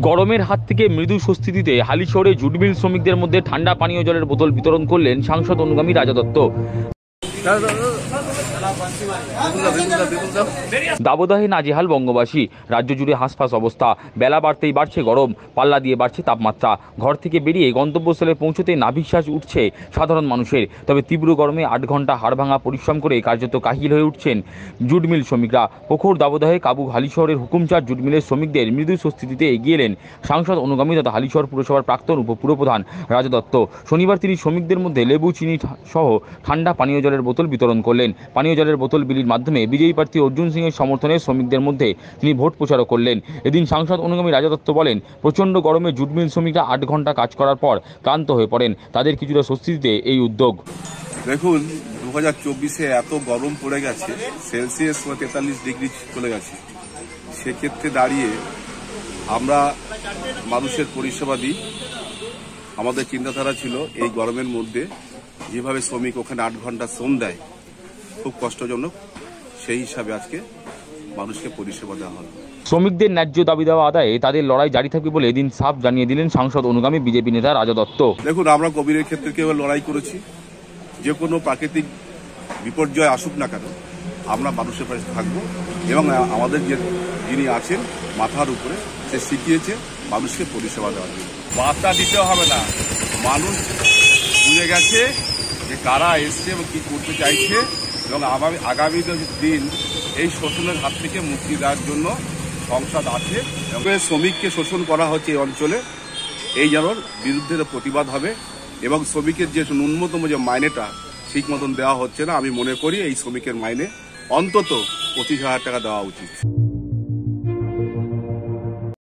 গরমের হাত থেকে মৃদু স্বস্তি দিতে হালিশহরে জুট মিল শ্রমিকদের মধ্যে ঠান্ডা পানীয় জলের বোতল বিতরণ করলেন সাংসদ অনুগামী রাজা দত্ত। দাবদাহে নাজেহাল বঙ্গবাসী, রাজ্য জুড়ে হাঁসফাঁস অবস্থা। বেলা বাড়তেই বাড়ছে গরম, পাল্লা দিয়ে বাড়ছে তাপমাত্রা। ঘর থেকে বেরিয়ে গন্তব্যস্থলে পৌঁছতে নাভিশ্বাস উঠছে সাধারণ মানুষের। তবে তীব্র গরমে 8 ঘন্টা হাড়ভাঙা পরিশ্রম করে কার্যত কাহিল হয়ে উঠছেন জুট মিল শ্রমিকরা। প্রখর দাবদাহে কাবু হালিশহরের হুকুমচার জুট মিলের শ্রমিকদের মৃদু স্বস্তি দিতে এগিয়ে এলেন সাংসদ অনুগামী তথা হালিশহর পুরসভার প্রাক্তন উপপুরপ্রধান রাজা দত্ত। শনিবার তিনি শ্রমিকদের মধ্যে লেবু, চিনি সহ ঠান্ডা পানীয় জলের বোতল বিতরণ করলেন। পানীয় জলের বোতল বিলির মাধ্যমে বিজয়ী প্রার্থী অর্জুন সিংয়ের সমর্থনে শ্রমিকদের মধ্যে তিনি ভোট প্রচারও করলেন। এদিন সাংসদ অনুগামী রাজা দত্ত বলেন, প্রচণ্ড গরমে জুট মিল শ্রমিকরা 8 ঘন্টা কাজ করার পর ক্লান্ত হয়ে পড়েন। তাদের কিছুটা স্বস্তি দিতে এই উদ্যোগ। দেখুন, 2024-এ এত গরম পড়ে গেছে, সেলসিয়াস 43 ডিগ্রি চলে গেছে। সেক্ষেত্রে দাঁড়িয়ে আমরা মানুষের পরিষেবা দিই। আমাদের চিন্তাধারা ছিল এই গরমের মধ্যে যেভাবে শ্রমিক ওখানে 8 ঘন্টা শ্রম দেয়, খুব কষ্টজনক। সেই হিসাবে আজকে মানুষকে পরিষেবা দেওয়া হলো। শ্রমিকদের ন্যায্য দাবি দেওয়া আদায়ে তাদের লড়াই জারি থাকবে বলে এদিন সাফ জানিয়ে দিলেন সাংসদ অনুগামী বিজেপি নেতা রাজা দত্ত। দেখুন, আমরা কোভিডের ক্ষেত্রে কেউ লড়াই করেছি। যে কোনো প্রাকৃতিক বিপর্যয় আসুক না কেন, আমরা মানুষের পাশে থাকবো এবং আমাদের যিনি আছেন মাথার উপরে, সে শিখিয়েছে মানুষকে পরিষেবা দেওয়ার জন্য। বার্তা দিতে হবে না, মানুষ বুঝে গেছে যে কারা এসছে এবং কি করতে চাইছে এবং আগামী দিন এই শোষণের হাত থেকে মুক্তি দেওয়ার জন্য সংসদ আছে। শ্রমিককে শোষণ করা হচ্ছে এই অঞ্চলে, এই যেন বিরুদ্ধে প্রতিবাদ হবে এবং শ্রমিকের যে ন্যূনতম যে মাইনেটা ঠিক মতন দেওয়া হচ্ছে না। আমি মনে করি এই শ্রমিকের মাইনে অন্তত 25,000 টাকা দেওয়া উচিত।